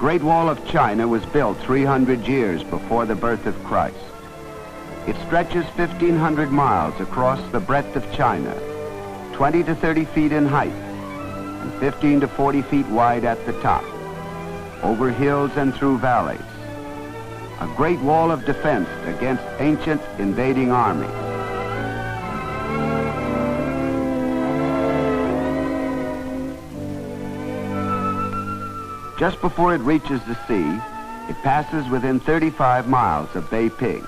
Great Wall of China was built 300 years before the birth of Christ. It stretches 1,500 miles across the breadth of China, 20 to 30 feet in height, and 15 to 40 feet wide at the top, over hills and through valleys. A great wall of defense against ancient invading armies. Just before it reaches the sea, it passes within 35 miles of Peiping.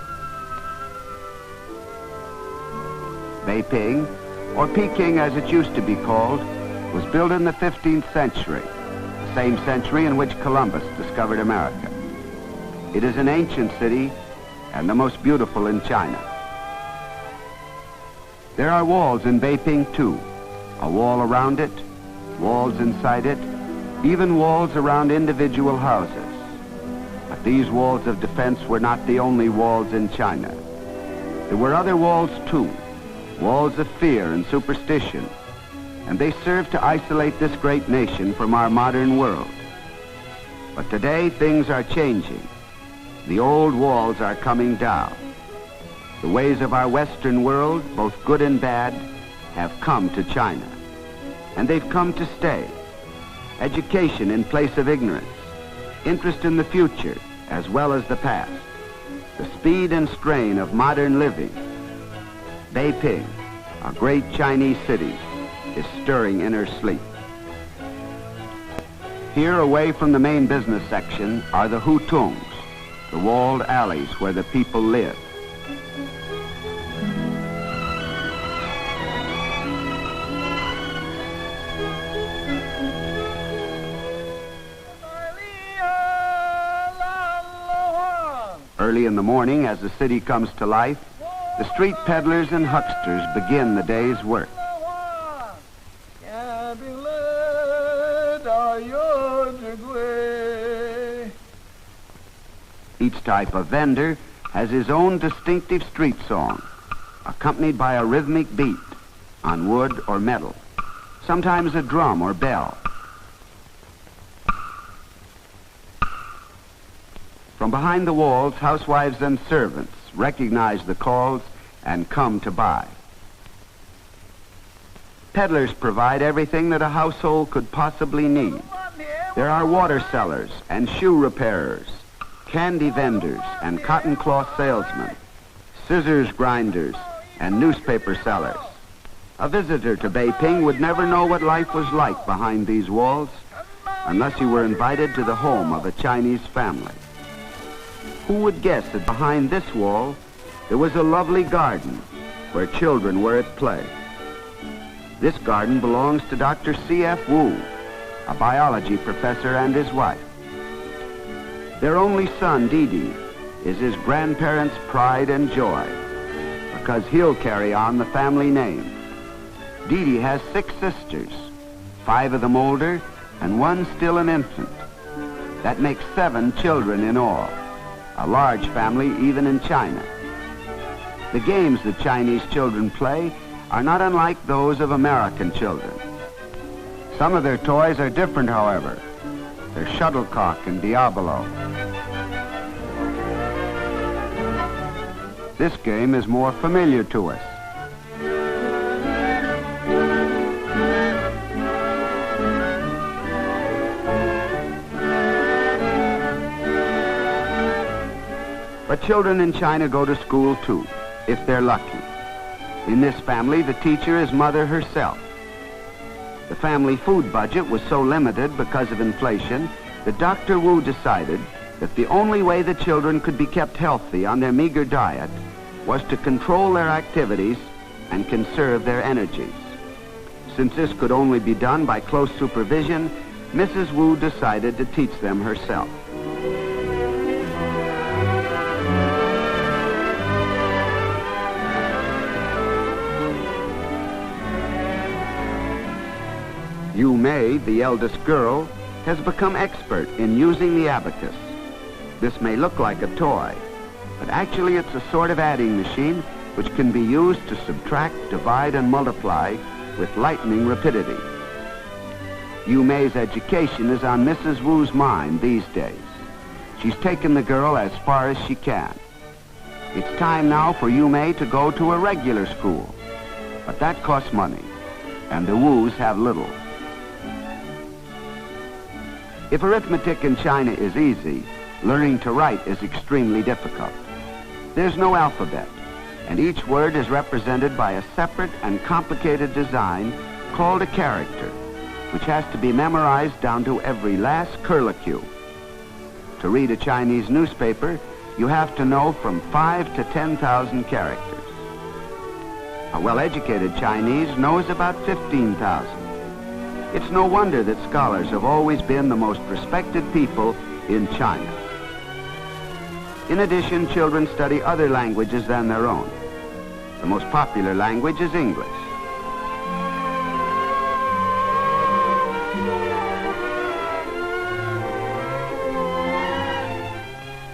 Peiping, or Peking as it used to be called, was built in the 15th century, the same century in which Columbus discovered America. It is an ancient city and the most beautiful in China. There are walls in Peiping too, a wall around it, walls inside it, even walls around individual houses. But these walls of defense were not the only walls in China. There were other walls too, walls of fear and superstition, and they served to isolate this great nation from our modern world. But today things are changing. The old walls are coming down. The ways of our Western world, both good and bad, have come to China, and they've come to stay. Education in place of ignorance, interest in the future as well as the past, the speed and strain of modern living. Peiping, a great Chinese city, is stirring in her sleep. Here, away from the main business section, are the hutongs, the walled alleys where the people live. Early in the morning, as the city comes to life, the street peddlers and hucksters begin the day's work. Each type of vendor has his own distinctive street song, accompanied by a rhythmic beat on wood or metal, sometimes a drum or bell. From behind the walls, housewives and servants recognize the calls and come to buy. Peddlers provide everything that a household could possibly need. There are water sellers and shoe repairers, candy vendors and cotton cloth salesmen, scissors grinders and newspaper sellers. A visitor to Peiping would never know what life was like behind these walls unless you were invited to the home of a Chinese family. Who would guess that behind this wall there was a lovely garden where children were at play? This garden belongs to Dr. C.F. Wu, a biology professor, and his wife. Their only son, Didi, is his grandparents' pride and joy because he'll carry on the family name. Didi has 6 sisters, 5 of them older and 1 still an infant. That makes 7 children in all. A large family even in China. The games that Chinese children play are not unlike those of American children. Some of their toys are different, however. They're shuttlecock and Diabolo. This game is more familiar to us. But children in China go to school too, if they're lucky. In this family, the teacher is mother herself. The family food budget was so limited because of inflation that Dr. Wu decided that the only way the children could be kept healthy on their meager diet was to control their activities and conserve their energies. Since this could only be done by close supervision, Mrs. Wu decided to teach them herself. Yu Mei, the eldest girl, has become expert in using the abacus. This may look like a toy, but actually it's a sort of adding machine which can be used to subtract, divide, and multiply with lightning rapidity. Yu Mei's education is on Mrs. Wu's mind these days. She's taken the girl as far as she can. It's time now for Yu Mei to go to a regular school. But that costs money, and the Wus have little. If arithmetic in China is easy, learning to write is extremely difficult. There's no alphabet, and each word is represented by a separate and complicated design called a character, which has to be memorized down to every last curlicue. To read a Chinese newspaper, you have to know from 5 to 10,000 characters. A well-educated Chinese knows about 15,000. It's no wonder that scholars have always been the most respected people in China. In addition, children study other languages than their own. The most popular language is English.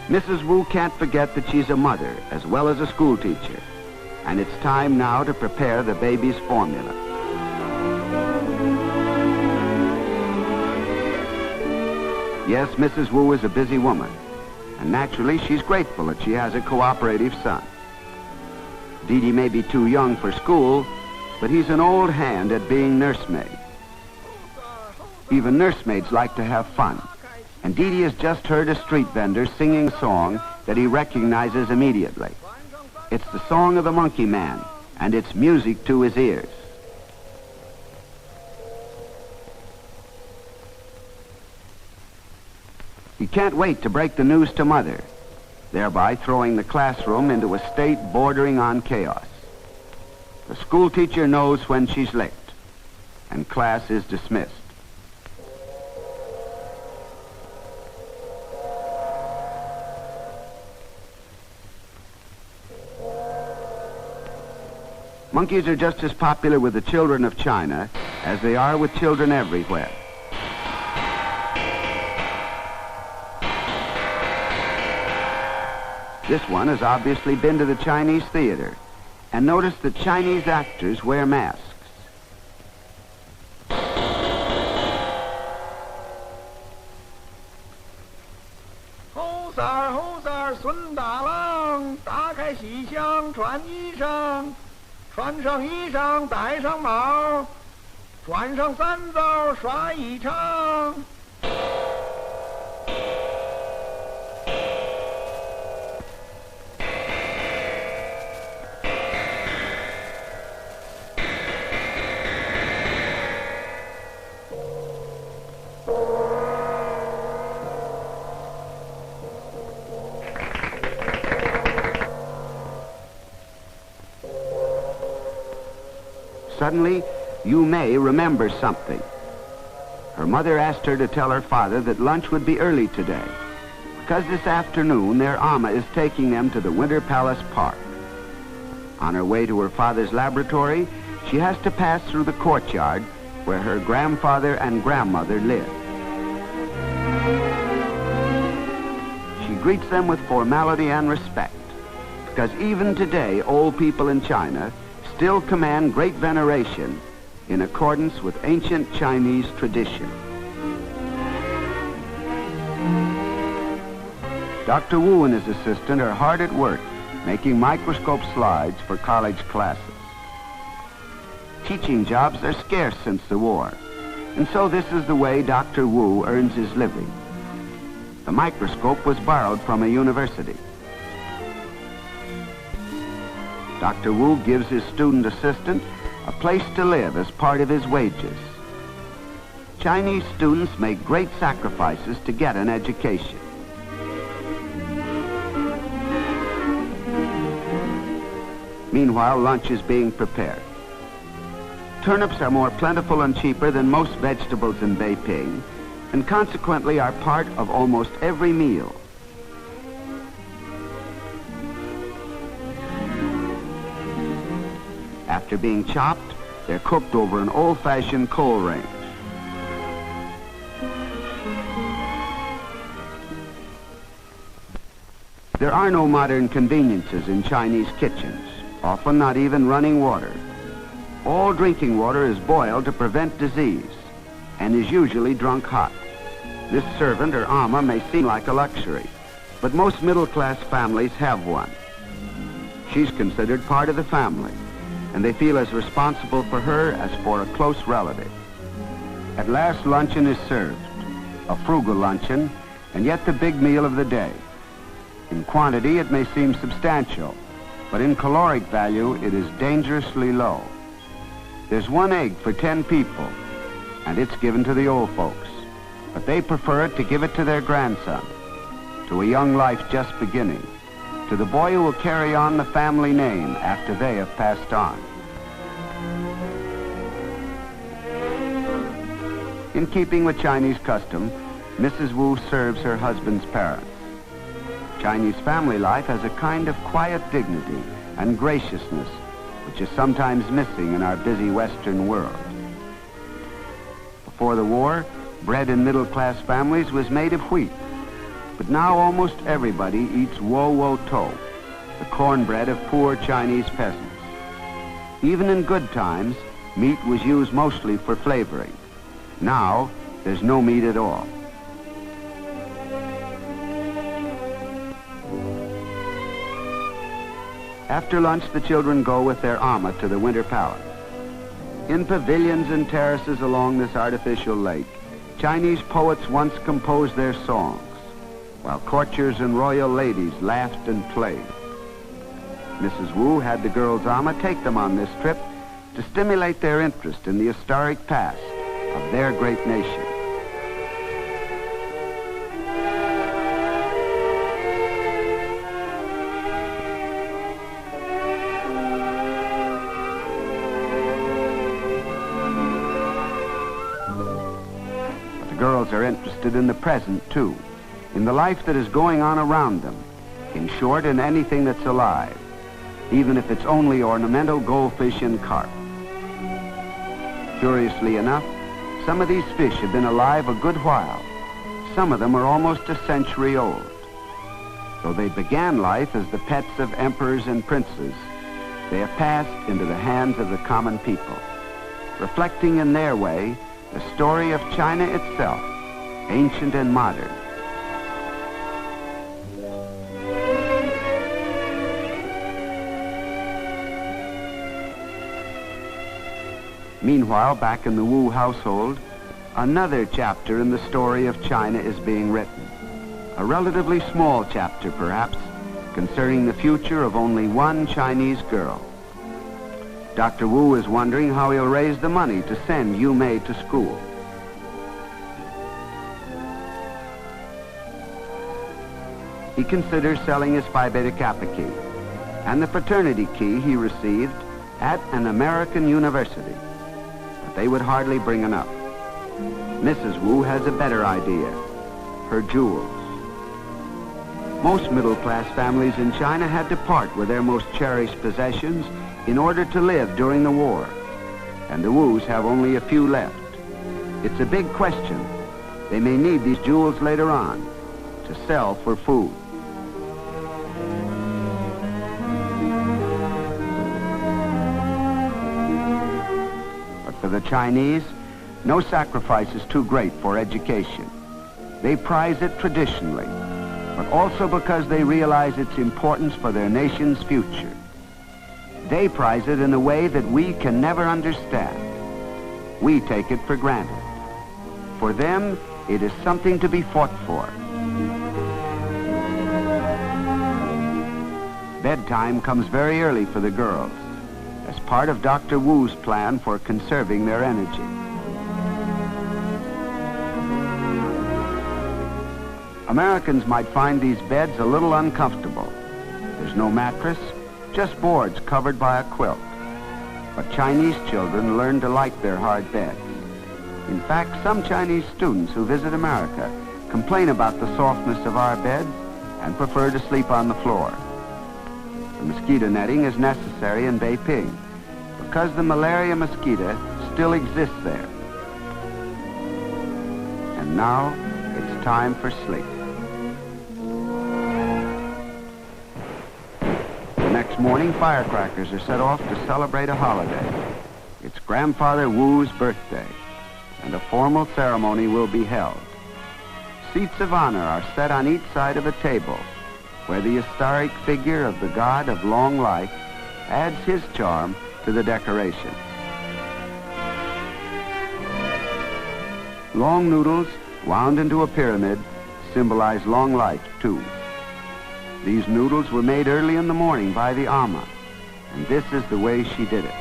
Mrs. Wu can't forget that she's a mother as well as a school teacher, and it's time now to prepare the baby's formula. Yes, Mrs. Wu is a busy woman, and naturally she's grateful that she has a cooperative son. Dee Dee may be too young for school, but he's an old hand at being nursemaid. Even nursemaids like to have fun, and Dee Dee has just heard a street vendor singing a song that he recognizes immediately. It's the song of the Monkey Man, and it's music to his ears. He can't wait to break the news to Mother, thereby throwing the classroom into a state bordering on chaos. The school teacher knows when she's licked, and class is dismissed. Monkeys are just as popular with the children of China as they are with children everywhere. This one has obviously been to the Chinese theater and noticed that Chinese actors wear masks.猴子儿孙大郎，打开西厢穿衣裳，穿上衣裳戴上帽，转上三枣耍一场。Suddenly, Yu Mei remembers something. Her mother asked her to tell her father that lunch would be early today, because this afternoon their Amma is taking them to the Winter Palace Park. On her way to her father's laboratory, she has to pass through the courtyard where her grandfather and grandmother live. She greets them with formality and respect, because even today old people in China still command great veneration in accordance with ancient Chinese tradition. Dr. Wu and his assistant are hard at work making microscope slides for college classes. Teaching jobs are scarce since the war, and so this is the way Dr. Wu earns his living. The microscope was borrowed from a university. Dr. Wu gives his student assistant a place to live as part of his wages. Chinese students make great sacrifices to get an education. Meanwhile, lunch is being prepared. Turnips are more plentiful and cheaper than most vegetables in Peiping, and consequently are part of almost every meal. After being chopped, they're cooked over an old-fashioned coal range. There are no modern conveniences in Chinese kitchens, often not even running water. All drinking water is boiled to prevent disease, and is usually drunk hot. This servant or ama may seem like a luxury, but most middle-class families have one. She's considered part of the family, and they feel as responsible for her as for a close relative. At last, luncheon is served, a frugal luncheon, and yet the big meal of the day. In quantity, it may seem substantial, but in caloric value, it is dangerously low. There's 1 egg for 10 people, and it's given to the old folks, but they prefer to give it to their grandson, to a young life just beginning, to the boy who will carry on the family name after they have passed on. In keeping with Chinese custom, Mrs. Wu serves her husband's parents. Chinese family life has a kind of quiet dignity and graciousness which is sometimes missing in our busy Western world. Before the war, bread in middle-class families was made of wheat, but now almost everybody eats wo-wo-to, the cornbread of poor Chinese peasants. Even in good times, meat was used mostly for flavoring. Now, there's no meat at all. After lunch, the children go with their ama to the Winter Palace. In pavilions and terraces along this artificial lake, Chinese poets once composed their songs, while courtiers and royal ladies laughed and played. Mrs. Wu had the girls' ama take them on this trip to stimulate their interest in the historic past of their great nation. But the girls are interested in the present, too, in the life that is going on around them, in short, in anything that's alive, even if it's only ornamental goldfish and carp. Curiously enough, some of these fish have been alive a good while. Some of them are almost a century old. Though they began life as the pets of emperors and princes, they have passed into the hands of the common people, reflecting in their way the story of China itself, ancient and modern. Meanwhile, back in the Wu household, another chapter in the story of China is being written. A relatively small chapter, perhaps, concerning the future of only one Chinese girl. Dr. Wu is wondering how he'll raise the money to send Yu Mei to school. He considers selling his Phi Beta Kappa key and the fraternity key he received at an American university. But they would hardly bring enough. Mrs. Wu has a better idea: her jewels. Most middle-class families in China had to part with their most cherished possessions in order to live during the war, and the Wus have only a few left. It's a big question. They may need these jewels later on to sell for food. But for the Chinese, no sacrifice is too great for education. They prize it traditionally, but also because they realize its importance for their nation's future. They prize it in a way that we can never understand. We take it for granted. For them, it is something to be fought for. Bedtime comes very early for the girls, as part of Dr. Wu's plan for conserving their energy. Americans might find these beds a little uncomfortable. There's no mattress, just boards covered by a quilt. But Chinese children learn to like their hard beds. In fact, some Chinese students who visit America complain about the softness of our beds and prefer to sleep on the floor. The mosquito netting is necessary in Peiping because the malaria mosquito still exists there. And now it's time for sleep. The next morning, firecrackers are set off to celebrate a holiday. It's Grandfather Wu's birthday. and a formal ceremony will be held. Seats of honor are set on each side of a table, where the historic figure of the god of long life adds his charm to the decoration. Long noodles, wound into a pyramid, symbolize long life, too. These noodles were made early in the morning by the Amma, and this is the way she did it.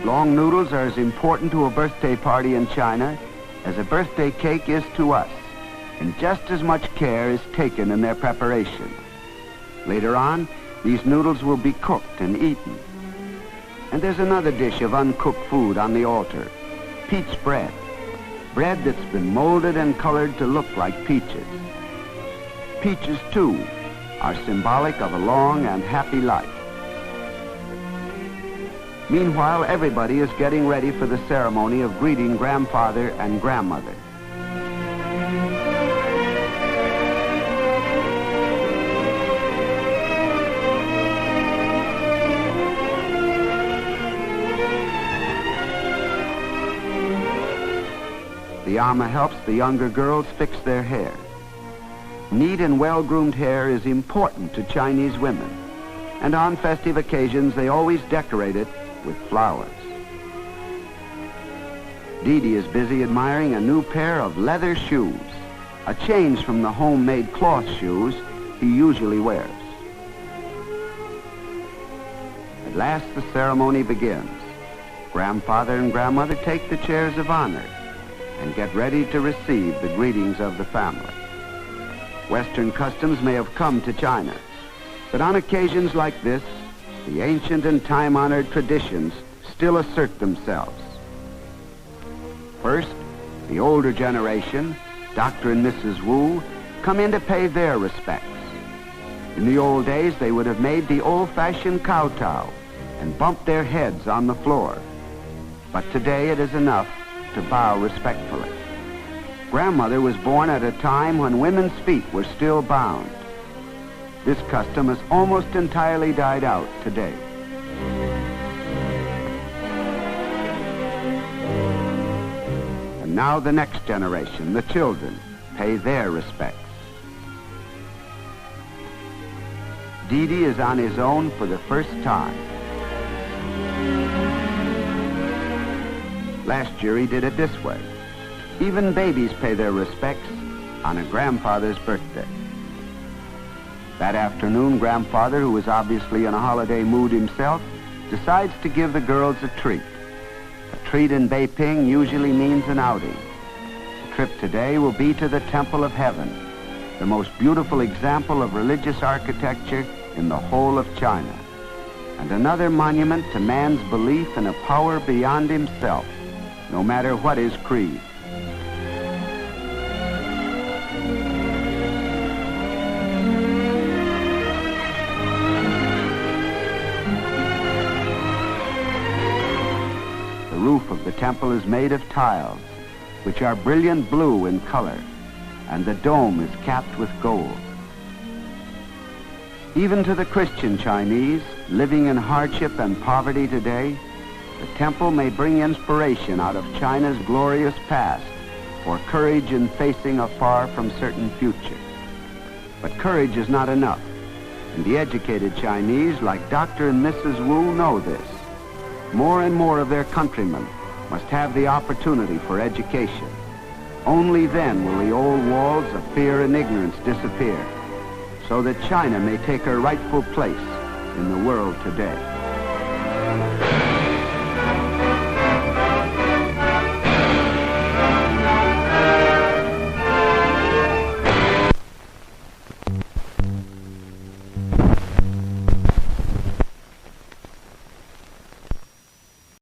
Long noodles are as important to a birthday party in China as a birthday cake is to us, and just as much care is taken in their preparation. Later on, these noodles will be cooked and eaten. And there's another dish of uncooked food on the altar, peach bread. Bread that's been molded and colored to look like peaches. Peaches, too, are symbolic of a long and happy life. Meanwhile, everybody is getting ready for the ceremony of greeting grandfather and grandmother. The Amma helps the younger girls fix their hair. Neat and well-groomed hair is important to Chinese women, and on festive occasions they always decorate it with flowers. Dee Dee is busy admiring a new pair of leather shoes, a change from the homemade cloth shoes he usually wears. At last the ceremony begins. Grandfather and grandmother take the chairs of honor and get ready to receive the greetings of the family. Western customs may have come to China, but on occasions like this, the ancient and time-honored traditions still assert themselves. First, the older generation, Dr. and Mrs. Wu, come in to pay their respects. In the old days, they would have made the old-fashioned kowtow and bumped their heads on the floor. But today it is enough to bow respectfully. Grandmother was born at a time when women's feet were still bound. This custom has almost entirely died out today. And now the next generation, the children, pay their respects. Dee Dee is on his own for the first time. Last year he did it this way. Even babies pay their respects on a grandfather's birthday. That afternoon, Grandfather, who was obviously in a holiday mood himself, decides to give the girls a treat. A treat in Peiping usually means an outing. The trip today will be to the Temple of Heaven, the most beautiful example of religious architecture in the whole of China, and another monument to man's belief in a power beyond himself, no matter what his creed. The roof of the temple is made of tiles, which are brilliant blue in color, and the dome is capped with gold. Even to the Christian Chinese living in hardship and poverty today, the temple may bring inspiration out of China's glorious past for courage in facing a far from certain future. But courage is not enough, and the educated Chinese, like Dr. and Mrs. Wu, know this. More and more of their countrymen must have the opportunity for education. Only then will the old walls of fear and ignorance disappear, so that China may take her rightful place in the world today.